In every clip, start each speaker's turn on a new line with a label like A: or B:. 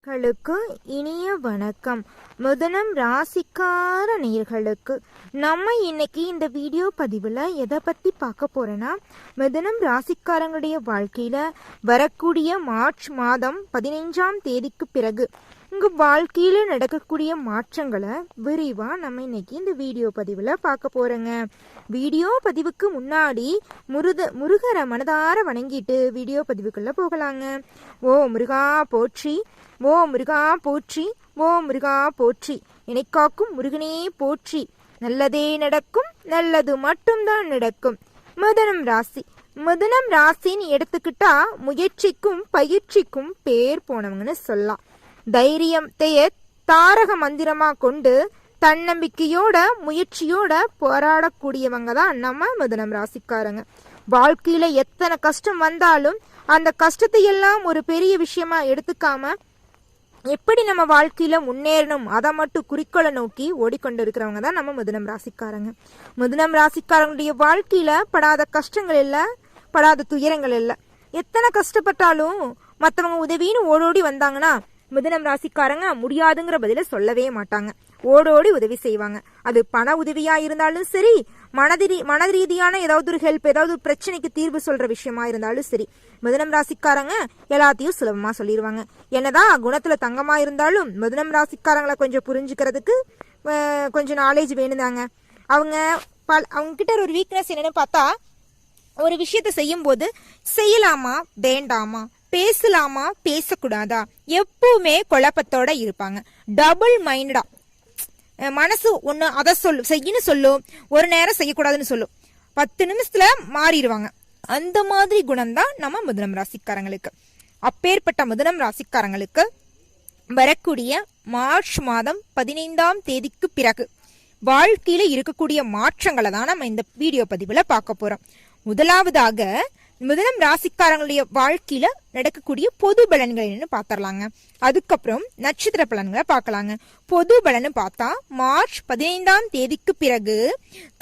A: களுக்கு இனிய வணக்கம். மிதுனம் ராசிக்கார நேயர்களுக்கு நம்ம இன்னைக்கு இந்த வீடியோ பதிவில் எதை பற்றி பார்க்க போறோன்னா, மிதுனம் ராசிக்காரங்களுடைய வாழ்க்கையில் வரக்கூடிய மார்ச் மாதம் 15ஆம் தேதிக்கு பிறகு உங்கள் வாழ்க்கையில் நடக்கக்கூடிய மாற்றங்களை விரிவாக நம்ம இன்னைக்கு இந்த வீடியோ பதிவில் பார்க்க போகிறோங்க. வீடியோ பதிவுக்கு முன்னாடி முருகரை மனதார வணங்கிட்டு வீடியோ பதிவுக்குள்ளே போகலாங்க. ஓ முருகா போற்றி, ஓ முருகா போற்றி, ஓ முருகா போற்றி, இணைக்காக்கும் முருகனே போற்றி, நல்லதே நடக்கும், நல்லது மட்டும்தான் நடக்கும். மிதுனம் ராசி. மிதுனம் ராசின்னு எடுத்துக்கிட்டா முயற்சிக்கும் பயிற்சிக்கும் பேர் போனவங்கன்னு சொல்லலாம். தைரியத்தைய தாரக மந்திரமா கொண்டு தன்னம்பிக்கையோட முயற்சியோட போராடக்கூடியவங்க தான் நம்ம மிதுனம் ராசிக்காரங்க. வாழ்க்கையில எத்தனை கஷ்டம் வந்தாலும் அந்த கஷ்டத்தை எல்லாம் ஒரு பெரிய விஷயமா எடுத்துக்காம எப்படி நம்ம வாழ்க்கையில முன்னேறணும் அதை மட்டும் குறிக்கோளை நோக்கி ஓடிக்கொண்டு இருக்கிறவங்க தான் நம்ம மிதுனம் ராசிக்காரங்க. மிதுனம் ராசிக்காரங்களுடைய வாழ்க்கையில படாத கஷ்டங்கள் இல்லை, படாத துயரங்கள் இல்லை. எத்தனை கஷ்டப்பட்டாலும் மற்றவங்க உதவின்னு ஓடோடி வந்தாங்கன்னா மிதுனம் ராசிக்காரங்க முடியாதுங்கிற பதில சொல்லவே மாட்டாங்க. ஓடோடி உதவி செய்வாங்க. அது பண உதவியா இருந்தாலும் சரி, மன ரீதியான ஏதாவது ஒரு ஹெல்ப், ஏதாவது ஒரு பிரச்சனைக்கு தீர்வு சொல்ற விஷயமா இருந்தாலும் சரி, மிதுனம் ராசிக்காரங்க எல்லாத்தையும் சுலபமா சொல்லிடுவாங்க. என்னதான் குணத்துல தங்கமா இருந்தாலும் மிதுனம் ராசிக்காரங்களை கொஞ்சம் புரிஞ்சுக்கிறதுக்கு கொஞ்சம் நாலேஜ் வேணுதாங்க. அவங்க கிட்ட ஒரு வீக்னஸ் என்னன்னு பார்த்தா, ஒரு விஷயத்த செய்யும் போது செய்யலாமா வேண்டாமா, பேசலாமா பேசக்கூடாதா, எப்பவுமே குழப்பத்தோட இருப்பாங்க. டபுள் மைண்டா, மனசு ஒண்ணு அதை செய்யணும் சொல்லும், ஒரு நேரம் செய்யக்கூடாதுன்னு சொல்லும், 10 நிமிஷத்துல மாறிடுவாங்க. அந்த மாதிரி குணம் தான் நம்ம மிதுனம் ராசிக்காரங்களுக்கு. அப்பேற்பட்ட மிதுனம் ராசிக்காரங்களுக்கு வரக்கூடிய மார்ச் மாதம் 15ஆம் தேதிக்கு பிறகு வாழ்க்கையில இருக்கக்கூடிய மாற்றங்களை தான் நம்ம இந்த வீடியோ பதிவுல பார்க்க போறோம். முதலாவதாக மிதுனம் ராசிக்காரங்களுடைய வாழ்க்கையில நடக்கக்கூடிய பொது பலன்கள் என்னன்னு பாத்திரலாங்க. அதுக்கப்புறம் நட்சத்திர பலன்களை பார்க்கலாங்க. பொது பலன்னு பார்த்தா, மார்ச் 15ஆம் தேதிக்கு பிறகு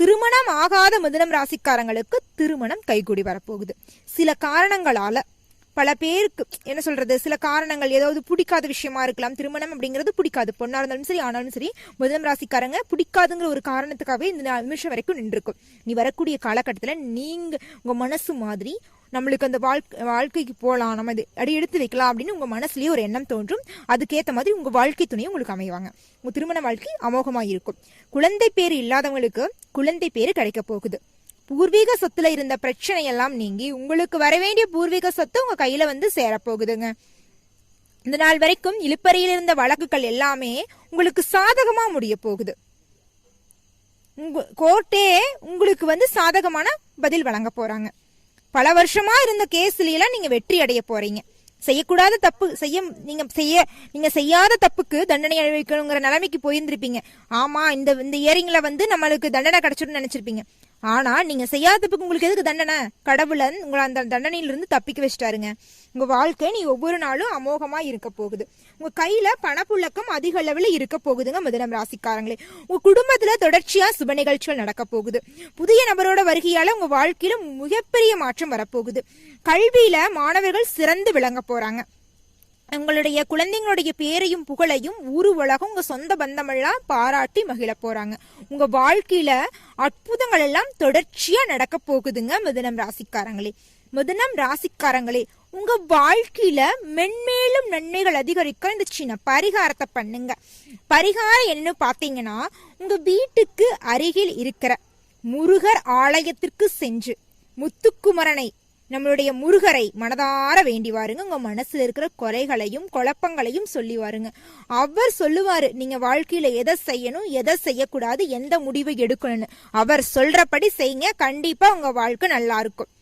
A: திருமணம் ஆகாத மிதுனம் ராசிக்காரங்களுக்கு திருமணம் கைகூடி வரப்போகுது. சில காரணங்களால பல பேருக்கு என்ன சொல்றது, சில காரணங்கள், ஏதாவது பிடிக்காத விஷயமா இருக்கலாம். திருமணம் அப்படிங்கிறது பிடிக்காது, பொண்ணா இருந்தாலும் சரி ஆனாலும் சரி. மிதுனம் ராசிக்காரங்க பிடிக்காதுங்கிற ஒரு காரணத்துக்காகவே இந்த நிமிஷம் வரைக்கும் நின்றுருக்கும். நீ வரக்கூடிய காலகட்டத்துல நீங்க உங்க மனசு மாதிரி நம்மளுக்கு அந்த வாழ்க்கைக்கு போகலாம், நம்ம இது அடி எடுத்து வைக்கலாம் அப்படின்னு உங்க மனசுலயே ஒரு எண்ணம் தோன்றும். அதுக்கேற்ற மாதிரி உங்க வாழ்க்கை துணையும் உங்களுக்கு அமைவாங்க. உங்க திருமண வாழ்க்கை அமோகமா இருக்கும். குழந்தை பேரு இல்லாதவங்களுக்கு குழந்தை பேரு கிடைக்க போகுது. பூர்வீக சொத்துல இருந்த பிரச்சனை எல்லாம் நீங்கி உங்களுக்கு வர வேண்டிய பூர்வீக சொத்து உங்க கையில வந்து சேரப்போகுதுங்க. இந்த நாள் வரைக்கும் இழுப்பறையில் இருந்த வழக்குகள் எல்லாமே உங்களுக்கு சாதகமா முடிய போகுது. கோர்ட்டே உங்களுக்கு வந்து சாதகமான பதில் வழங்க போறாங்க. பல வருஷமா இருந்த கேஸ்ல எல்லாம் நீங்க வெற்றி அடைய போறீங்க. செய்யக்கூடாத தப்பு நீங்க செய்யாத தப்புக்கு தண்டனை அனுபவிக்கணுங்கிற நிலைமைக்கு போயிருந்திருப்பீங்க. ஆமா, இந்த இயரிங்ல வந்து நம்மளுக்கு தண்டனை கிடைச்சிடும் நினைச்சிருப்பீங்க. ஆனா நீங்க செய்யாத தப்புக்கு உங்களுக்கு எதுக்கு தண்டனை? கடவுளன் உங்களை அந்த தண்டனையிலிருந்து தப்பிக்க வச்சிட்டாருங்க. உங்க வாழ்க்கை நீ ஒவ்வொரு நாளும் அமோகமா இருக்க போகுது. உங்க கையில பணப்புழக்கம் அதிக அளவுல இருக்க போகுதுங்க மிதுனம் ராசிக்காரங்களே. உங்க குடும்பத்துல தொடர்ச்சியா சுப நிகழ்ச்சிகள் நடக்க போகுது. புதிய நபரோட வருகையால உங்க வாழ்க்கையில மிகப்பெரிய மாற்றம் வரப்போகுது. கல்வியில மாணவர்கள் சிறந்து விளங்க போறாங்க. உங்களுடைய குழந்தைங்களுடைய பேரையும் புகழையும் ஊரு உலகம் உங்க சொந்த பந்தமெல்லாம் பாராட்டி மகிழ போறாங்க. உங்க வாழ்க்கையில அற்புதங்கள் எல்லாம் தொடர்ச்சியா நடக்க போகுதுங்க மிதுனம் ராசிக்காரங்களே. மிதுனம் ராசிக்காரங்களே, உங்க வாழ்க்கையில மென்மேலும் நன்மைகள் அதிகரிக்க இந்த சின்ன பரிகாரத்தை பண்ணுங்க. பரிகாரம் என்ன பாத்தீங்கன்னா, உங்க வீட்டுக்கு அருகில் இருக்கிற முருகர் ஆலயத்திற்கு சென்று முத்துக்குமரனை, நம்மளுடைய முருகரை மனதார வேண்டி வாருங்க. உங்க மனசுல இருக்கிற குறைகளையும் குழப்பங்களையும் சொல்லி வாருங்க. அவர் சொல்லுவாரு நீங்க வாழ்க்கையில எதை செய்யணும், எதை செய்யக்கூடாது, எந்த முடிவை எடுக்கணும்னு. அவர் சொல்றபடி செய்யுங்க, கண்டிப்பா உங்க வாழ்க்கை நல்லா இருக்கும்.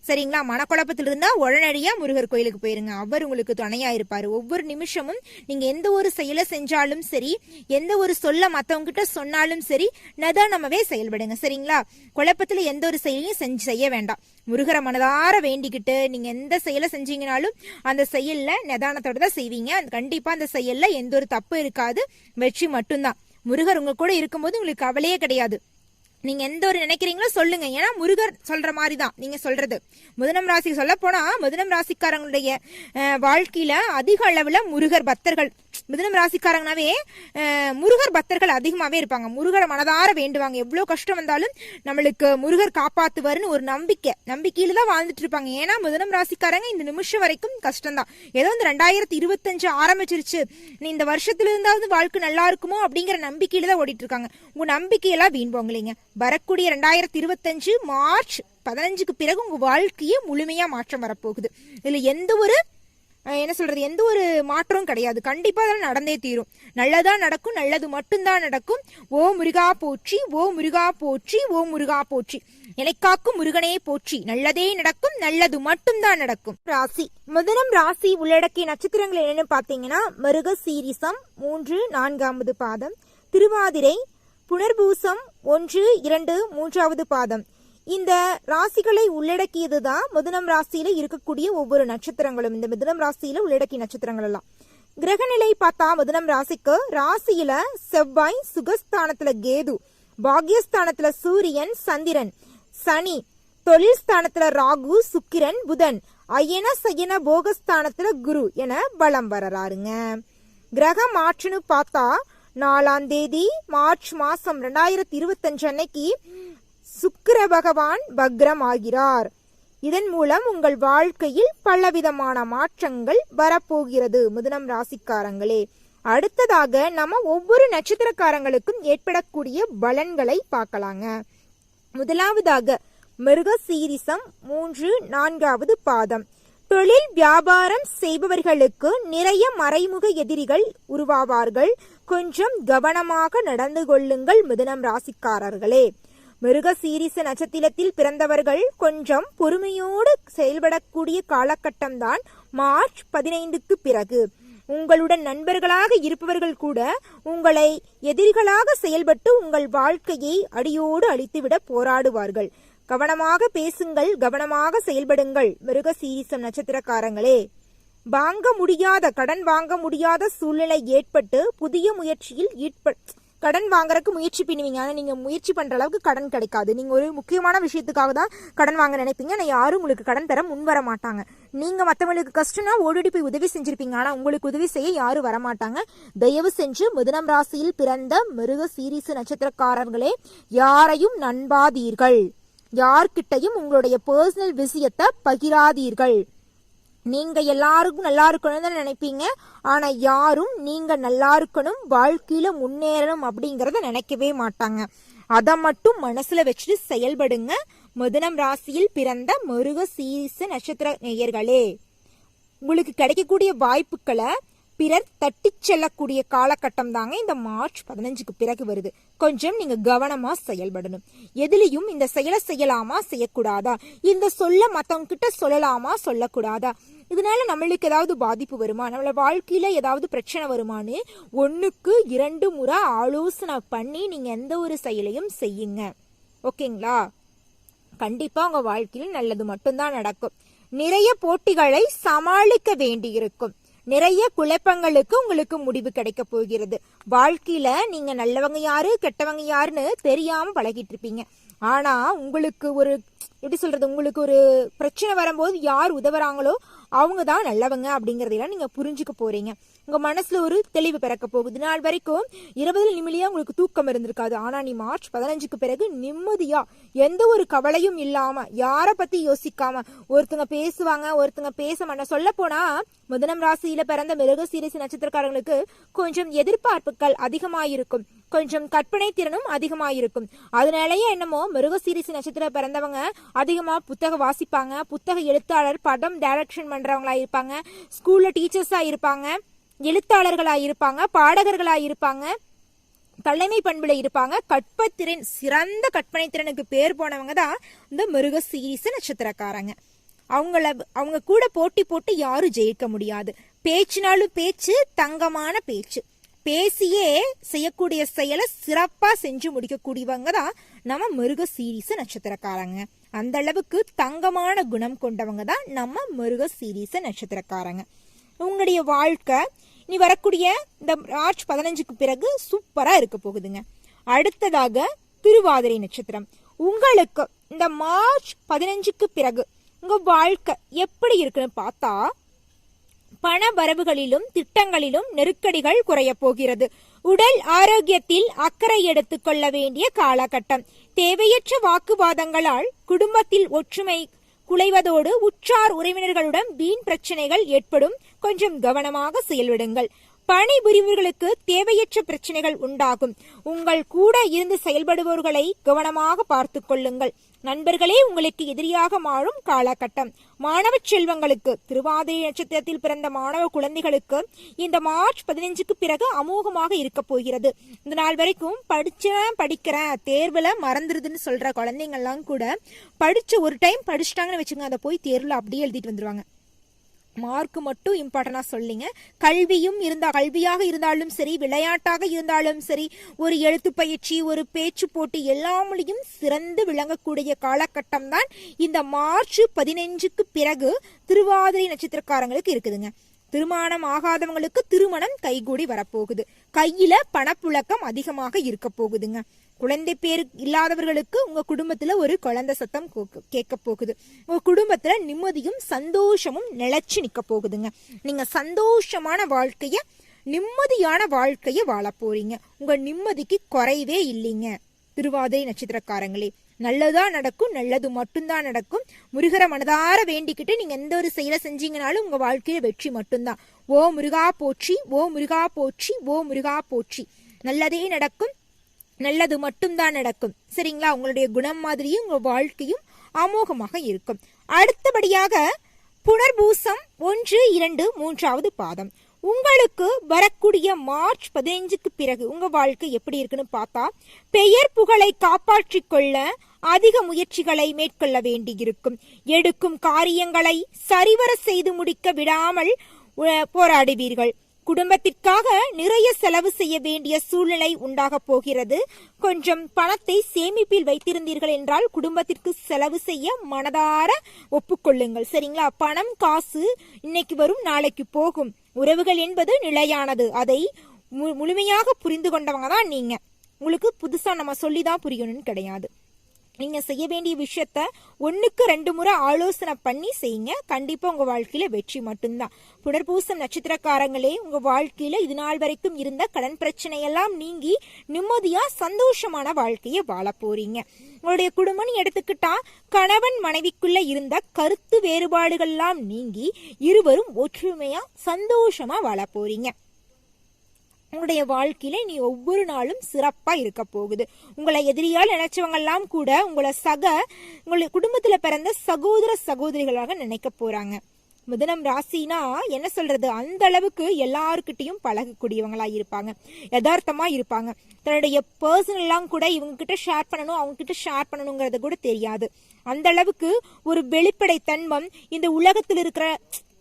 A: சரிங்களா? மனக்குழப்பத்தில் இருந்தா உடனடியா முருகர் கோயிலுக்கு போயிருங்க. அவர் உங்களுக்கு துணையா இருப்பாரு. ஒவ்வொரு நிமிஷமும் நீங்க எந்த ஒரு செயலை செஞ்சாலும் சரி, எந்த ஒரு சொல்ல மத்தவங்க கிட்ட சொன்னாலும் சரி, நிதானமாவே செயல்படுங்க. சரிங்களா? குழப்பத்துல எந்த ஒரு செயலையும் செய்ய வேண்டாம். முருகரை மனதார வேண்டிக்கிட்டு நீங்க எந்த செயலை செஞ்சீங்கனாலும் அந்த செயல்ல நிதானத்தோட தான் செய்வீங்க. கண்டிப்பா அந்த செயல்ல எந்த ஒரு தப்பு இருக்காது, வெற்றி மட்டும்தான். முருகர் உங்க கூட இருக்கும்போது உங்களுக்கு கவலையே கிடையாது. நீங்க எந்த ஒரு நினைக்கிறீங்களோ சொல்லுங்க. ஏன்னா முருகர் சொல்ற மாதிரி தான் நீங்க சொல்றது. மிதுனம் ராசிக்கு சொல்ல போனா மிதுனம் ராசிக்காரங்களுடைய வாழ்க்கையில அதிக அளவுல முருகர் பக்தர்கள், மிதுனம் ராசிக்காரங்கனாவே முருகர் பக்தர்கள் அதிகமாவே இருப்பாங்க. முருகரை மனதார வேண்டுவாங்க. எவ்வளவு கஷ்டம் வந்தாலும் நம்மளுக்கு முருகர் காப்பாத்துவாருன்னு ஒரு நம்பிக்கையில தான் வாழ்ந்துட்டு இருப்பாங்க. ஏன்னா மிதுனம் ராசிக்காரங்க இந்த நிமிஷம் வரைக்கும் கஷ்டம்தான். ஏதோ இந்த 2025 ஆரம்பிச்சிருச்சு, இந்த வருஷத்துல இருந்தாவது வாழ்க்கை நல்லா இருக்குமோ அப்படிங்கிற நம்பிக்கையில தான் ஓடிட்டு இருக்காங்க. உங்க நம்பிக்கையெல்லாம் வீண் போங்கலைங்க. வரக்கூடிய 2025 மார்ச் 15க்கு பிறகு உங்க வாழ்க்கையே முழுமையா மாற்றம் வரப்போகுது. இதுல எந்த ஒரு எந்த ஒரு மாற்றமும் கிடையாது. கண்டிப்பா அதெல்லாம் நடந்தே தீரும். நல்லதா நடக்கும், நல்லது மட்டும்தான் நடக்கும். ஓ முருகா போற்றி, ஓ முருகா போற்றி, ஓ முருகா போற்றி, எனக்காக்கும் முருகனே போற்றி. நல்லதே நடக்கும், நல்லது மட்டும்தான் நடக்கும். ராசி மிதுனம் ராசி உள்ளடக்கிய நட்சத்திரங்கள் என்னன்னு பாத்தீங்கன்னா மிருக சீரிசம் 3, 4வது பாதம், திருவாதிரை, புனர்பூசம் 1, 2, 3வது பாதம். இந்த ராசிகளை உள்ளடக்கியதுதான் மிதுனம் ராசியில இருக்கக்கூடிய ஒவ்வொரு நட்சத்திரங்களும். இந்த மிதுனம் ராசியில உள்ளடக்கிய நட்சத்திரங்கள் எல்லாம் கிரகநிலை பார்த்தா மிதுனம் ராசிக்கு ராசியில செவ்வாய், சுகஸ்தானத்துல கேது, பாக்யஸ்தானத்துல சூரியன், சந்திரன், சனி, தொழில் ஸ்தானத்துல ராகு, சுக்கிரன், புதன், அயன சயன போகஸ்தானத்துல குரு என பலம் வரறாருங்க. கிரக மாற்றுன்னு பார்த்தா 4ஆம் தேதி மார்ச் மாசம் 2025 அன்னைக்கு சுக்கிர பகவான் பக்ரம் ஆகிறார். இதன் மூலம் உங்கள் வாழ்க்கையில் பலவிதமான மாற்றங்கள் வரப்போகிறது மிதுனம் ராசிக்காரங்களே. அடுத்ததாக நம்ம ஒவ்வொரு நட்சத்திரக்காரங்களுக்கும் ஏற்படக்கூடிய பலன்களை பார்க்கலாங்க. முதலாவதாக மிருக சீரிசம் 3, 4வது பாதம். தொழில் வியாபாரம் செய்பவர்களுக்கு நிறைய மறைமுக எதிரிகள் உருவாவார்கள். கொஞ்சம் கவனமாக நடந்து கொள்ளுங்கள் மிதுனம் ராசிக்காரர்களே. மிருக சீரிச நட்சத்திரத்தில் பிறந்தவர்கள் கொஞ்சம் பொறுமையோடு செயல்படக்கூடிய காலகட்டம் தான் மார்ச் 15க்கு பிறகு. உங்களுடன் நண்பர்களாக இருப்பவர்கள் கூட உங்களை எதிரிகளாக செயல்பட்டு உங்கள் வாழ்க்கையை அடியோடு அழித்துவிட போராடுவார்கள். கவனமாக பேசுங்கள், கவனமாக செயல்படுங்கள் மிருக சீரிசம் நட்சத்திரக்காரங்களே. கடன் வாங்க முடியாத சூழ்நிலை ஏற்பட்டு புதிய முயற்சியில் கடன் வாங்குறதுக்கு முயற்சி பண்ணுவீங்க. ஆனால் நீங்கள் முயற்சி பண்ணுற அளவுக்கு கடன் கிடைக்காது. நீங்கள் ஒரு முக்கியமான விஷயத்துக்காக தான் கடன் வாங்க நினைப்பீங்க. ஆனால் யாரும் உங்களுக்கு கடன் தர முன் வர மாட்டாங்க. நீங்கள் மற்றவங்களுக்கு கஷ்டம்னா ஓடி போய் உதவி செஞ்சிருப்பீங்க. ஆனால் உங்களுக்கு உதவி செய்ய யாரும் வரமாட்டாங்க. தயவு செஞ்சு மிதுனம் ராசியில் பிறந்த மிருக சீரிச நட்சத்திரக்காரர்களே, யாரையும் நம்பாதீர்கள். யார்கிட்டையும் உங்களுடைய பர்சனல் விஷயத்தை பகிராதீர்கள். நீங்க எல்லாருக்கும் நல்லா இருக்கணும்னு நினைப்பீங்க. ஆனா யாரும் நீங்க நல்லா இருக்கணும், வாழ்க்கையில முன்னேறணும் அப்படிங்கறத நினைக்கவே மாட்டாங்க. அதை மட்டும் மனசுல வச்சுட்டு செயல்படுங்க மிதுனம் ராசியில் பிறந்த மிருக சீரிச நட்சத்திர நேயர்களே. உங்களுக்கு கிடைக்கக்கூடிய வாய்ப்புகளை பிறர் தட்டி செல்லக்கூடிய காலகட்டம் தாங்க இந்த மார்ச் 15க்கு பிறகு வருது. கொஞ்சம் நீங்க கவனமா செயல்படணும். எதுலயும் இந்த செயலை செய்யலாமா செய்யக்கூடாதா, இந்த சொல்ல மத்தவங்க கிட்ட சொல்லலாமா சொல்லக்கூடாதா, இதனால நம்மளுக்கு ஏதாவது பாதிப்பு வருமா, நம்மள வாழ்க்கையில ஏதாவது பிரச்சனை வருமானு 1க்கு 2 முறை ஆலோசனை பண்ணி நீங்க எந்த ஒரு செயலையும் செய்யுங்க. ஓகேங்களா? கண்டிப்பா உங்க வாழ்க்கையில நல்லது மட்டும்தான் நடக்கும். நிறைய போட்டிகளை சமாளிக்க வேண்டியிருக்கும். நிறைய குழப்பங்களுக்கு உங்களுக்கு முடிவு கிடைக்க போகிறது. வாழ்க்கையில நீங்க நல்லவங்க யாரு கெட்டவங்க யாருன்னு தெரியாம பழகிட்டு இருப்பீங்க. ஆனா உங்களுக்கு ஒரு உங்களுக்கு ஒரு பிரச்சனை வரும்போது யார் உதவுறாங்களோ அவங்க தான் நல்லவங்க அப்படிங்கறதெல்லாம் நீங்க புரிஞ்சுக்க போறீங்க. உங்க மனசுல ஒரு தெளிவு பிறக்க போகுது. நாள் வரைக்கும் 20 நிமிடம் உங்களுக்கு தூக்கம் இருந்திருக்காது. ஆனா நீ மார்ச் 15க்கு பிறகு நிம்மதியா எந்த ஒரு கவலையும் இல்லாம யார பத்தி யோசிக்காம ஒருத்தங்க பேசுவாங்க, ஒருத்தங்க பேச மாட்டாங்க. சொல்ல போனா மிதுனம் ராசியில பிறந்த மிருக சீரிச நட்சத்திரக்காரங்களுக்கு கொஞ்சம் எதிர்பார்ப்புகள் அதிகமாயிருக்கும், கொஞ்சம் கற்பனை திறனும் அதிகமாயிருக்கும். அதனாலயே என்னமோ மிருக சீரிச நட்சத்திரம் பிறந்தவங்க அதிகமா புத்தகம் வாசிப்பாங்க, புத்தக எழுத்தாளர், படம் டைரக்ஷன் பண்றவங்களா இருப்பாங்க, ஸ்கூல்ல டீச்சர்ஸா இருப்பாங்க, எழுத்தாளர்களா இருப்பாங்க, பாடகர்களா இருப்பாங்க, தலைமை பண்புல இருப்பாங்க. கற்பத்திறன், சிறந்த கற்பனை திறனுக்கு பேர் போனவங்க தான் இந்த மிருக சீரிச நட்சத்திரக்காரங்க. அவங்க கூட போட்டி போட்டு யாரும் ஜெயிக்க முடியாது. பேச்சுனாலும் பேச்சு, தங்கமான பேச்சு, பேசியே செய்யக்கூடிய செயலை சிறப்பா செஞ்சு முடிக்கக்கூடியவங்க தான் நம்ம மிருக சீரிச நட்சத்திரக்காரங்க. அந்த அளவுக்கு தங்கமான குணம் கொண்டவங்க தான் நம்ம மிருக சீரிச நட்சத்திரக்காரங்க. உங்களுடைய வாழ்க்கை இனி வரக்கூடிய இந்த மார்ச் 15க்கு பிறகு சூப்பரா இருக்க போகுதுங்க. அடுத்ததாக திருவாதிரை நட்சத்திரம். உங்களுக்கு இந்த மார்ச் 15க்கு பிறகு உங்க வாழ்க்கை எப்படி இருக்குன்னு பார்த்தா, பண வரவுகளிலும் திட்டங்களிலும் நெருக்கடிகள் குறைய போகிறது. உடல் ஆரோக்கியத்தில் அக்கறை எடுத்துக் கொள்ள வேண்டிய காலகட்டம். தேவையற்ற வாக்குவாதங்களால் குடும்பத்தில் ஒற்றுமை குலைவதோடு உற்றார் உறவினர்களுடன் வீண் பிரச்சனைகள் ஏற்படும். கொஞ்சம் கவனமாக செயல்படுங்கள். பணிபுரிவர்களுக்கு தேவையற்ற பிரச்சனைகள் உண்டாகும். உங்கள் கூட இருந்து செயல்படுபவர்களை கவனமாக பார்த்து கொள்ளுங்கள். நண்பர்களே உங்களுக்கு எதிரியாக மாறும் காலகட்டம். மாணவ செல்வங்களுக்கு, திருவாதிரை நட்சத்திரத்தில் பிறந்த மாணவ குழந்தைகளுக்கு இந்த மார்ச் 15க்கு பிறகு அமோகமாக இருக்க போகிறது. இந்த நாள் வரைக்கும் படிக்கிறேன் தேர்வுல மறந்துருதுன்னு சொல்ற குழந்தைங்கள்லாம் கூட படிச்சு ஒரு டைம் படிச்சுட்டாங்கன்னு வச்சுங்க, அதை போய் தேர்வுல அப்படியே எழுதிட்டு வந்துருவாங்க. மார்க் மட்டும் இம்பார்ட்டன்டா சொல்லிங்க. கல்வியாக இருந்தாலும் சரி, விளையாட்டாக இருந்தாலும் சரி, ஒரு எழுத்து பயிற்சி, ஒரு பேச்சு போட்டி, எல்லாமலையும் சிறந்து விளங்கக்கூடிய காலகட்டம் தான் இந்த மார்ச் 15க்கு பிறகு திருவாதிரை நட்சத்திரக்காரங்களுக்கு இருக்குதுங்க. திருமணம் ஆகாதவங்களுக்கு திருமணம் கைகூடி வரப்போகுது. கையில பணப்புழக்கம் அதிகமாக இருக்க போகுதுங்க. குழந்தை பேர் இல்லாதவர்களுக்கு உங்க குடும்பத்துல ஒரு குழந்தை சத்தம் கேட்க போகுது. உங்க குடும்பத்துல நிம்மதியும் சந்தோஷமும் நிலைச்சு நிக்க போகுதுங்க. நீங்க சந்தோஷமான வாழ்க்கைய, நிம்மதியான வாழ்க்கைய வாழ போறீங்க. உங்க நிம்மதிக்கு குறைவே இல்லைங்க. திருவாதிரை நட்சத்திரக்காரங்களே, நல்லதா நடக்கும், நல்லது மட்டும்தான் நடக்கும். முருகரை மனதார வேண்டிக்கிட்டு நீங்க எந்த ஒரு செயலை செஞ்சீங்கனாலும் உங்க வாழ்க்கையில வெற்றி மட்டும்தான். ஓ முருகா போற்றி, ஓ முருகா போற்றி, ஓ முருகா போற்றி. நல்லதே நடக்கும், நல்லது மட்டும்தான் நடக்கும். சரிங்களா? உங்களுடைய குணம் மாதிரியும் உங்க வாழ்க்கையும் அமோகமாக இருக்கும். அடுத்தபடியாக புனர்பூசம் 1, 2, 3வது பாதம். உங்களுக்கு வரக்கூடிய மார்ச் 15க்கு பிறகு உங்க வாழ்க்கை எப்படி இருக்குன்னு பார்த்தா, பெயர் புகழை காப்பாற்றிக் கொள்ள அதிக முயற்சிகளை மேற்கொள்ள வேண்டியிருக்கும். எடுக்கும் காரியங்களை சரிவர செய்து முடிக்க விடாமல் போராடுவீர்கள். குடும்பத்திற்காக நிறைய செலவு செய்ய வேண்டிய சூழ்நிலை உண்டாக போகிறது. கொஞ்சம் பணத்தை சேமிப்பில் வைத்திருந்தீர்கள் என்றால் குடும்பத்திற்கு செலவு செய்ய மனதார ஒப்புக்கொள்ளுங்கள். சரிங்களா? பணம் காசு இன்னைக்கு வரும் நாளைக்கு போகும். உறவுகள் என்பது நிலையானது. அதை முழுமையாக புரிந்து கொண்டவங்க தான் நீங்க. உங்களுக்கு புதுசா நம்ம சொல்லிதான் புரியணும்னு கிடையாது. நீங்க செய்ய வேண்டிய விஷயத்த 1க்கு 2 முறை ஆலோசனை பண்ணி செய்யுங்க. கண்டிப்பா உங்க வாழ்க்கையில வெற்றி மட்டும்தான். புனர்பூசம் நட்சத்திரக்காரங்களே, உங்க வாழ்க்கையில இது நாள் வரைக்கும் இருந்த கடன் பிரச்சனை எல்லாம் நீங்கி நிம்மதியா சந்தோஷமான வாழ்க்கைய வாழ போறீங்க. உங்களுடைய குடும்பம் எடுத்துக்கிட்டா, கணவன் மனைவிக்குள்ள இருந்த கருத்து வேறுபாடுகள் எல்லாம் நீங்கி இருவரும் ஒற்றுமையா சந்தோஷமா வாழ போறீங்க. உங்களுடைய வாழ்க்கையில நீ ஒவ்வொரு நாளும் சிறப்பா இருக்க போகுது. உங்களை எதிரியால் நினைச்சவங்க எல்லாம் கூட உங்களுடைய குடும்பத்துல பிறந்த சகோதர சகோதரிகளாக நினைக்க போறாங்க. மிதுனம் ராசினா என்ன சொல்றது, அந்த அளவுக்கு எல்லாருக்கிட்டையும் பழகக்கூடியவங்களா இருப்பாங்க, யதார்த்தமா இருப்பாங்க. தன்னுடைய பர்சனல் எல்லாம் கூட இவங்க கிட்ட ஷேர் பண்ணணும், அவங்க கிட்ட ஷேர் பண்ணணுங்கிறது கூட தெரியாது. அந்த அளவுக்கு ஒரு வெளிப்படை தன்மம், இந்த உலகத்தில் இருக்கிற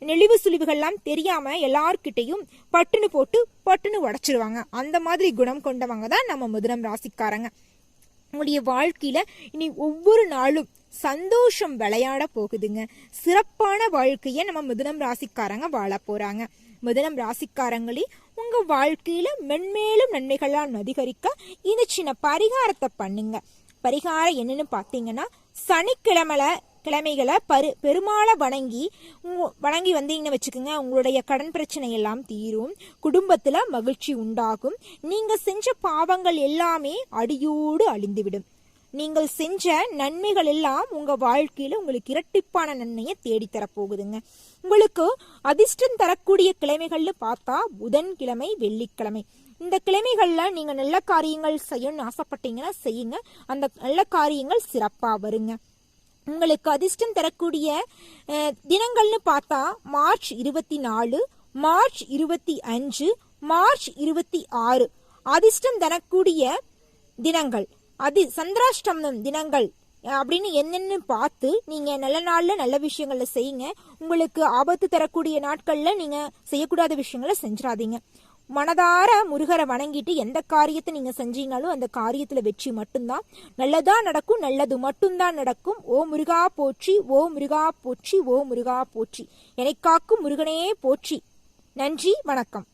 A: நெளிவு சுழிவுகள்லாம் தெரியாம எல்லார்கிட்டையும் பட்டுன்னு உடைச்சிருவாங்க. அந்த மாதிரி குணம் கொண்டவங்க தான் நம்ம மிதுனம் ராசிக்காரங்க. உங்களுடைய வாழ்க்கையில இனி ஒவ்வொரு நாளும் சந்தோஷம் விளையாட போகுதுங்க. சிறப்பான வாழ்க்கைய நம்ம மிதுனம் ராசிக்காரங்க வாழ போறாங்க. மிதுனம் ராசிக்காரங்களே, உங்க வாழ்க்கையில மென்மேலும் நன்மைகள்லாம் அதிகரிக்க இந்த சின்ன பரிகாரத்தை பண்ணுங்க. பரிகாரம் என்னன்னு பாத்தீங்கன்னா, கிழமைகளை பெருமாளை வணங்கி வந்தீங்கன்னு வச்சுக்கோங்க, உங்களுடைய கடன் பிரச்சனை எல்லாம் தீரும். குடும்பத்துல மகிழ்ச்சி உண்டாகும். நீங்க செஞ்ச பாவங்கள் எல்லாமே அடியோடு அழிந்துவிடும். நீங்கள் செஞ்ச நன்மைகள் எல்லாம் உங்க வாழ்க்கையில உங்களுக்கு இரட்டிப்பான நன்மையை தேடித்தர போகுதுங்க. உங்களுக்கு அதிர்ஷ்டம் தரக்கூடிய கிழமைகள்னு பார்த்தா புதன்கிழமை, வெள்ளிக்கிழமை. இந்த கிழமைகள்ல நீங்க நல்ல காரியங்கள் செய்யணும்னு ஆசைப்பட்டீங்கன்னா செய்யுங்க. அந்த நல்ல காரியங்கள் சிறப்பா வருங்க. உங்களுக்கு அதிர்ஷ்டம் தரக்கூடிய தினங்கள்னு பார்த்தா மார்ச் 24, மார்ச் 25, மார்ச் 26 அதிர்ஷ்டம் தரக்கூடிய தினங்கள். சந்திராஷ்டமம் தினங்கள் அப்படின்னு என்னன்னு பார்த்து நீங்க நல்ல நாள்ல நல்ல விஷயங்கள்ல செய்யுங்க. உங்களுக்கு ஆபத்து தரக்கூடிய நாட்கள்ல நீங்க செய்யக்கூடாத விஷயங்களை செஞ்சிடாதீங்க. மனதார முருகரை வணங்கிட்டு எந்த காரியத்தை நீங்க செஞ்சீங்கனாலும் அந்த காரியத்துல வெற்றி மட்டும்தான். நல்லதா நடக்கும், நல்லது மட்டும்தான் நடக்கும். ஓ முருகா போற்றி, ஓ முருகா போற்றி, ஓ முருகா போற்றி. என்னை காக்கும் முருகனே போற்றி. நன்றி, வணக்கம்.